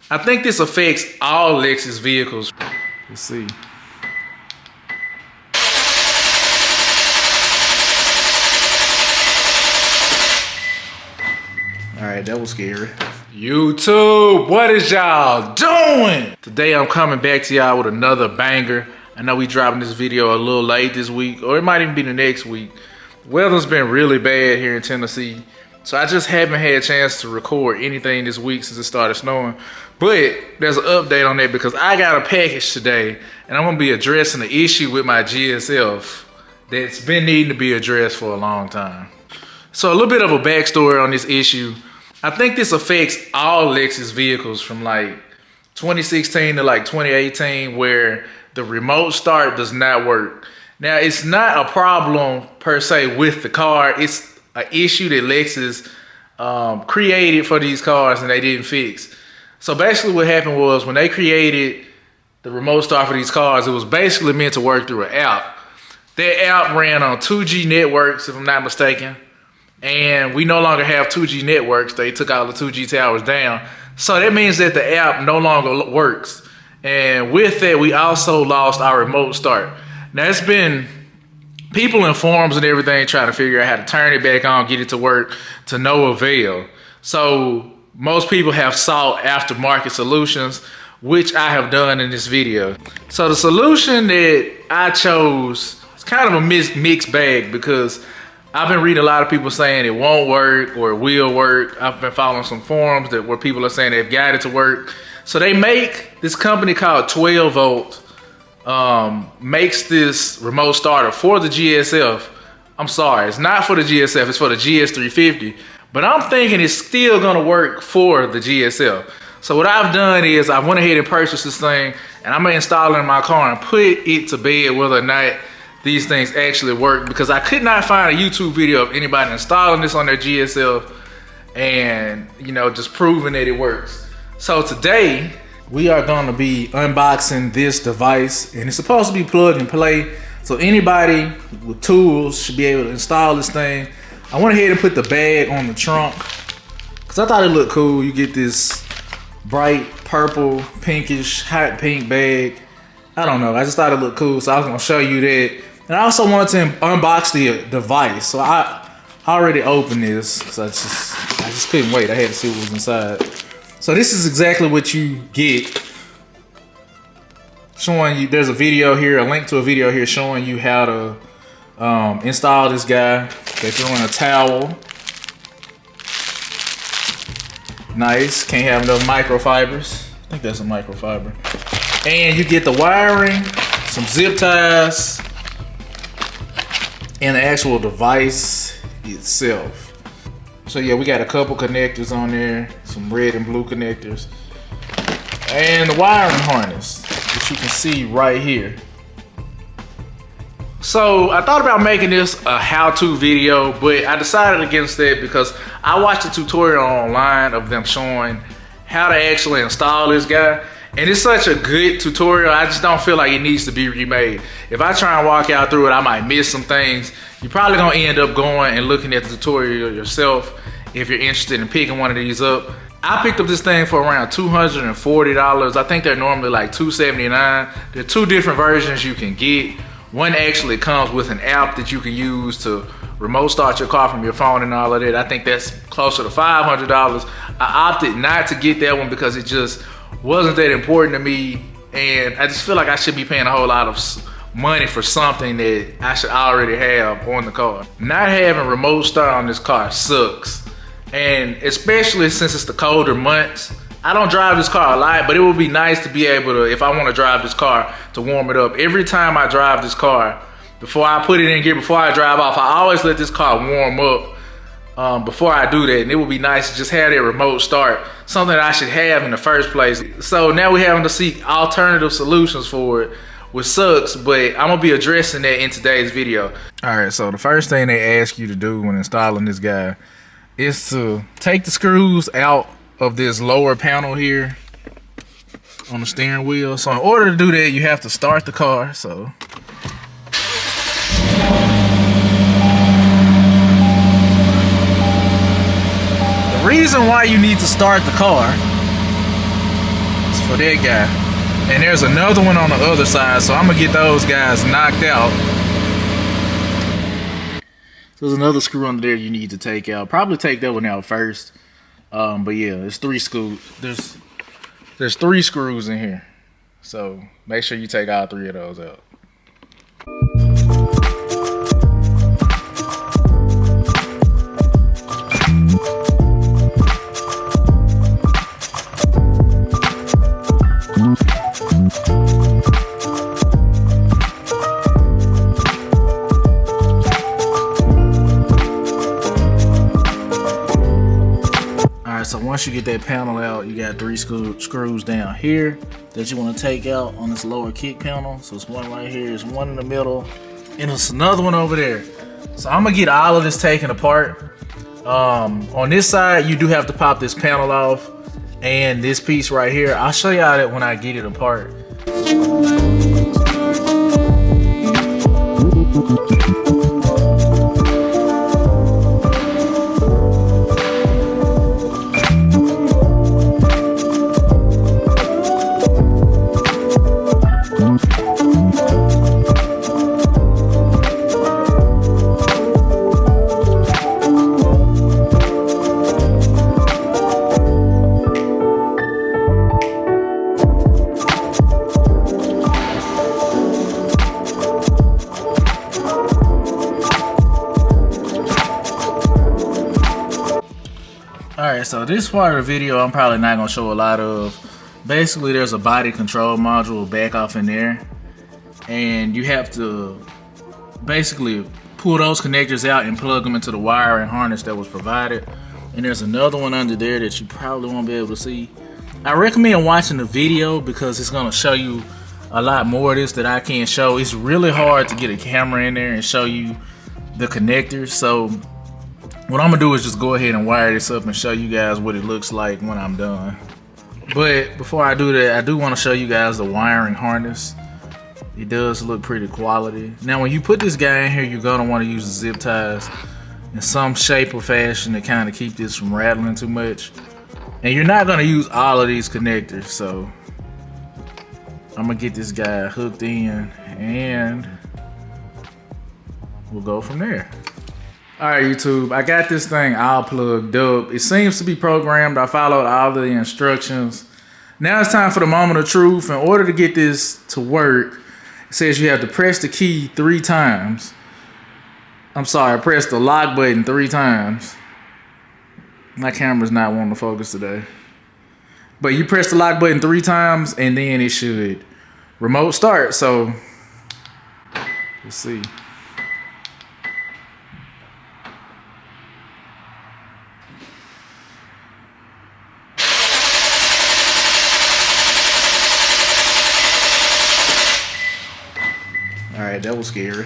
I think this affects all Lexus vehicles. Let's see. Alright, that was scary. YouTube, what is y'all doing? Today I'm coming back to y'all with another banger. I know we dropping this video a little late this week, or it might even be the next week. Weather's been really bad here in Tennessee, so I just haven't had a chance to record anything this week since it started snowing. But there's an update on that because I got a package today, and I'm gonna be addressing the issue with my GSF that's been needing to be addressed for a long time. So a little bit of a backstory on this issue. I think this affects all Lexus vehicles from like 2016 to like 2018, where the remote start does not work. Now, it's not a problem per se with the car. It's an issue that Lexus created for these cars and they didn't fix. So basically what happened was when they created the remote start for these cars, it was basically meant to work through an app. That app ran on 2G networks, if I'm not mistaken. And we no longer have 2G networks. They took all the 2G towers down. So that means that the app no longer works. And with that, we also lost our remote start. Now, it's been people in forums and everything trying to figure out how to turn it back on, get it to work, to no avail. So most people have sought aftermarket solutions, which I have done in this video. So the solution that I chose is kind of a mixed bag because I've been reading a lot of people saying it won't work or it will work. I've been following some forums where people are saying they've got it to work. So they make this company called 12 Volt makes this remote starter for the GSF. I'm sorry, it's not for the GSF, it's for the GS350. But I'm thinking it's still gonna work for the GSF. So what I've done is I went ahead and purchased this thing and I'm gonna install it in my car and put it to bed whether or not these things actually work, because I could not find a YouTube video of anybody installing this on their GSF and, you know, just proving that it works. So today we are going to be unboxing this device, and it's supposed to be plug and play, so anybody with tools should be able to install this thing. I went ahead and put the bag on the trunk because I thought it looked cool. You get this bright purple, pinkish, hot pink bag. I don't know, I just thought it looked cool, so I was going to show you that. And I also wanted to unbox the device, so I already opened this because I just couldn't wait. I had to see what was inside. So this is exactly what you get. Showing you, there's a video here, a link to a video here showing you how to install this guy. They threw in a towel. Nice, can't have no microfibers. I think that's a microfiber. And you get the wiring, some zip ties, and the actual device itself. So yeah, we got a couple connectors on there, some red and blue connectors, and the wiring harness, which you can see right here. So I thought about making this a how-to video, but I decided against that because I watched a tutorial online of them showing how to actually install this guy. And it's such a good tutorial, I just don't feel like it needs to be remade. If I try and walk out through it, I might miss some things. You're probably gonna end up going and looking at the tutorial yourself if you're interested in picking one of these up. I picked up this thing for around $240. I think they're normally like $279. There are two different versions you can get. One actually comes with an app that you can use to remote start your car from your phone and all of that. I think that's closer to $500. I opted not to get that one because it just wasn't that important to me, and I just feel like I should be paying a whole lot of money for something that I should already have on the car. Not having remote start on this car sucks, and especially since it's the colder months. I don't drive this car a lot, but it would be nice to be able to, if I want to drive this car, to warm it up. Every time I drive this car, before I put it in gear, before I drive off, I always let this car warm up before I do that. And it would be nice to just have that remote start, something that I should have in the first place. So now we're having to seek alternative solutions for it, which sucks, but I'm gonna be addressing that in today's video. All right, so the first thing they ask you to do when installing this guy is to take the screws out of this lower panel here on the steering wheel. So in order to do that, you have to start the car. So the reason why you need to start the car for that guy. And there's another one on the other side, so I'm gonna get those guys knocked out. So there's another screw under there you need to take out. Probably take that one out first. But yeah, there's three screws. There's 3 screws in here. So make sure you take all 3 of those out. So once you get that panel out, you got 3 screws down here that you want to take out on this lower kick panel. So it's one right here, it's one in the middle, and it's another one over there. So I'm gonna get all of this taken apart. On this side, you do have to pop this panel off, and this piece right here, I'll show y'all that when I get it apart. Alright, so this part of the video I'm probably not going to show a lot of. Basically, there's a body control module back off in there, and you have to basically pull those connectors out and plug them into the wire and harness that was provided. And there's another one under there that you probably won't be able to see. I recommend watching the video because it's going to show you a lot more of this that I can't show. It's really hard to get a camera in there and show you the connectors. So what I'm gonna do is just go ahead and wire this up and show you guys what it looks like when I'm done. But before I do that, I do want to show you guys the wiring harness. It does look pretty quality. Now when you put this guy in here, you're gonna want to use the zip ties in some shape or fashion to kind of keep this from rattling too much. And you're not gonna use all of these connectors, so I'm gonna get this guy hooked in and we'll go from there. Alright YouTube, I got this thing all plugged up. It seems to be programmed. I followed all the instructions. Now it's time for the moment of truth. In order to get this to work, it says you have to press the key 3 times. I'm sorry, press the lock button 3 times. My camera's not wanting to focus today. But you press the lock button 3 times and then it should remote start. So let's see. Alright, that was scary.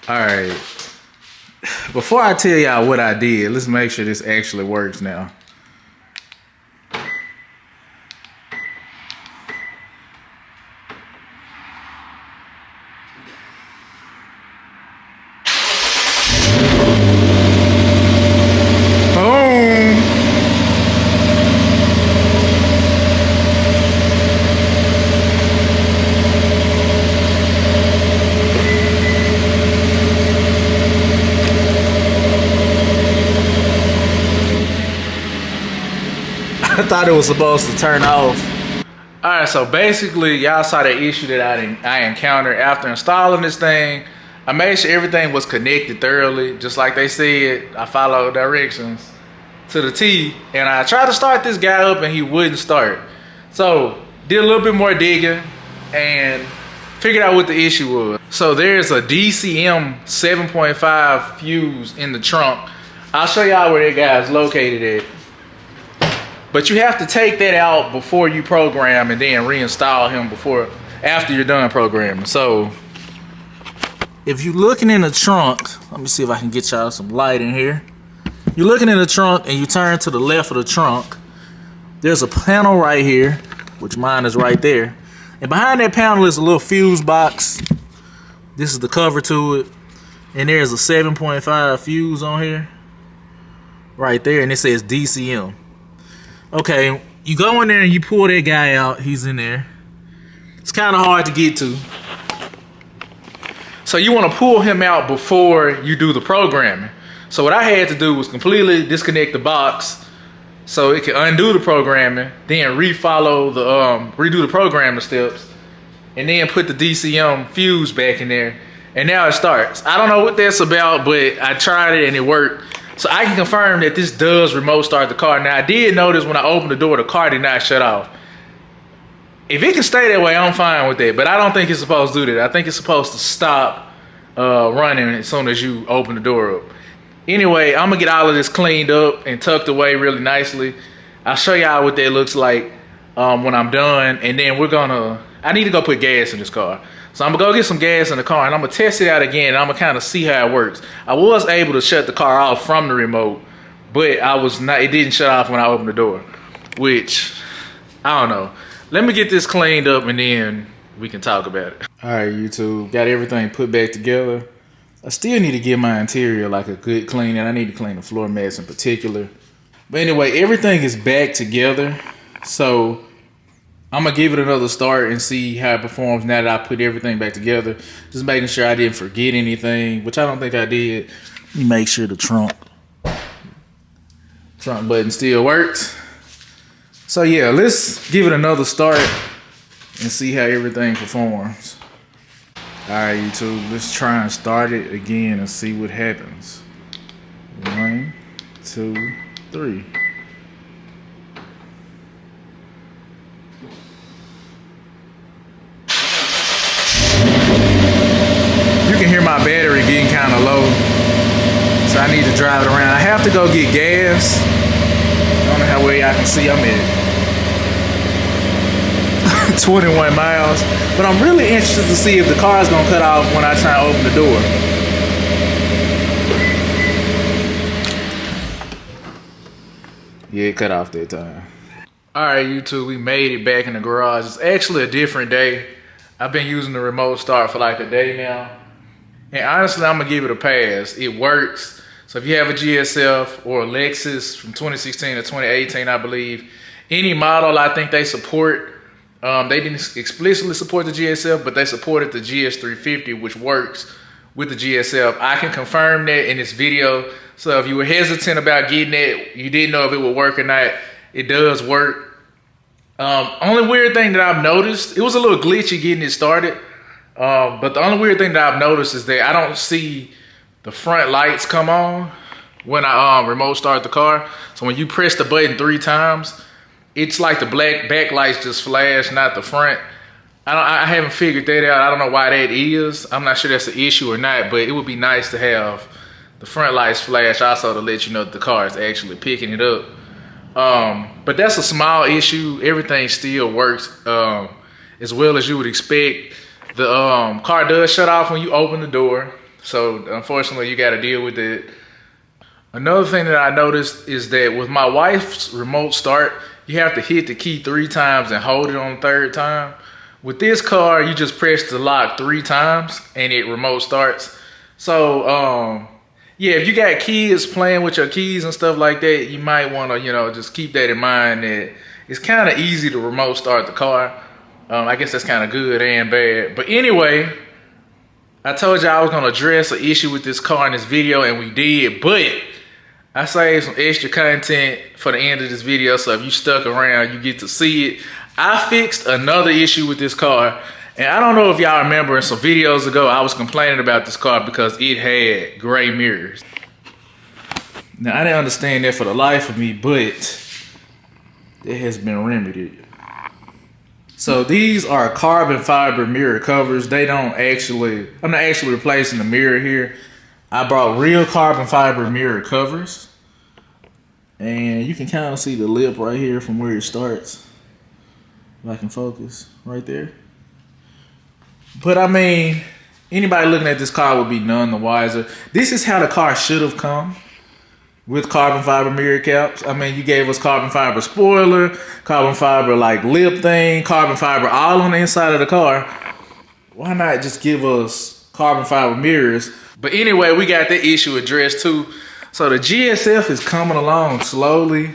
Alright. Before I tell y'all what I did, let's make sure this actually works now. I thought it was supposed to turn off. Alright, so basically y'all saw the issue that I encountered after installing this thing. I made sure everything was connected thoroughly, just like they said. I followed directions to the T, and I tried to start this guy up and he wouldn't start. So did a little bit more digging and figured out what the issue was. So there's a DCM 7.5 fuse in the trunk. I'll show y'all where that guy's located at. But you have to take that out before you program and then reinstall him after you're done programming. So if you're looking in the trunk, let me see if I can get y'all some light in here. You're looking in the trunk and you turn to the left of the trunk. There's a panel right here, which mine is right there. And behind that panel is a little fuse box. This is the cover to it. And there's a 7.5 fuse on here. Right there, and it says DCM. Okay, you go in there and you pull that guy out. He's in there. It's kind of hard to get to. So you want to pull him out before you do the programming. So what I had to do was completely disconnect the box so it can undo the programming, then redo the programming steps, and then put the DCM fuse back in there. And now it starts. I don't know what that's about, but I tried it and it worked. So I can confirm that this does remote start the car. Now I did notice when I opened the door, the car did not shut off. If it can stay that way, I'm fine with that. But I don't think it's supposed to do that. I think it's supposed to stop running as soon as you open the door up. Anyway, I'm gonna get all of this cleaned up and tucked away really nicely. I'll show y'all what that looks like when I'm done. And then I need to go put gas in this car. So I'm gonna go get some gas in the car and I'm gonna test it out again and I'm gonna kind of see how it works. I was able to shut the car off from the remote, but it didn't shut off when I opened the door, which, I don't know. Let me get this cleaned up and then we can talk about it. All right, YouTube, got everything put back together. I still need to give my interior like a good clean, and I need to clean the floor mats in particular. But anyway, everything is back together. So I'm gonna give it another start and see how it performs now that I put everything back together. Just making sure I didn't forget anything, which I don't think I did. Let me make sure the trunk button still works. So yeah, let's give it another start and see how everything performs. All right, YouTube, let's try and start it again and see what happens. 1, 2, 3. You can hear my battery getting kind of low, so I need to drive it around. I have to go get gas. I don't know how well y'all can see. I'm at 21 miles, but I'm really interested to see if the car is gonna cut off when I try to open the door. Yeah, it cut off that time. All right, YouTube, we made it back in the garage. It's actually a different day. I've been using the remote start for like a day now, and honestly, I'm gonna give it a pass. It works. So if you have a GSF or a Lexus from 2016 to 2018, I believe, any model I think they support. They didn't explicitly support the GSF, but they supported the GS350, which works with the GSF. I can confirm that in this video. So if you were hesitant about getting it, you didn't know if it would work or not, it does work. Only weird thing that I've noticed, it was a little glitchy getting it started. But the only weird thing that I've noticed is that I don't see the front lights come on when I remote start the car. So when you press the button 3 times, it's like the black backlights just flash, not the front. I haven't figured that out. I don't know why that is. I'm not sure that's an issue or not, but it would be nice to have the front lights flash also to let you know that the car is actually picking it up. But that's a small issue. Everything still works as well as you would expect. The car does shut off when you open the door. So unfortunately, you got to deal with it. Another thing that I noticed is that with my wife's remote start, you have to hit the key 3 times and hold it on the 3rd time. With this car, you just press the lock 3 times and it remote starts. So, yeah, if you got kids playing with your keys and stuff like that, you might want to, just keep that in mind that it's kind of easy to remote start the car. I guess that's kind of good and bad. But anyway, I told you I was going to address an issue with this car in this video, and we did. But I saved some extra content for the end of this video, so if you stuck around, you get to see it. I fixed another issue with this car, and I don't know if y'all remember in some videos ago, I was complaining about this car because it had gray mirrors. Now, I didn't understand that for the life of me, but it has been remedied. So these are carbon fiber mirror covers. I'm not actually replacing the mirror here. I brought real carbon fiber mirror covers. And you can kind of see the lip right here from where it starts. If I can focus right there. But I mean, anybody looking at this car would be none the wiser. This is how the car should have come, with carbon fiber mirror caps. I mean, you gave us carbon fiber spoiler, carbon fiber like lip thing, carbon fiber all on the inside of the car. Why not just give us carbon fiber mirrors? But anyway, we got that issue addressed too. So the GSF is coming along slowly,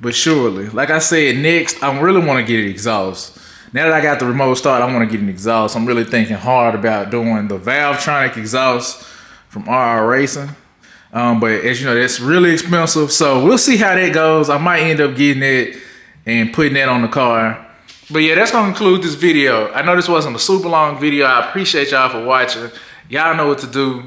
but surely. Like I said, next, I really want to get an exhaust. Now that I got the remote start, I want to get an exhaust. I'm really thinking hard about doing the Valvetronic exhaust from RR Racing. But as you know, that's really expensive. So we'll see how that goes. I might end up getting it and putting that on the car. But yeah, that's gonna conclude this video. I know this wasn't a super long video. I appreciate y'all for watching. Y'all know what to do.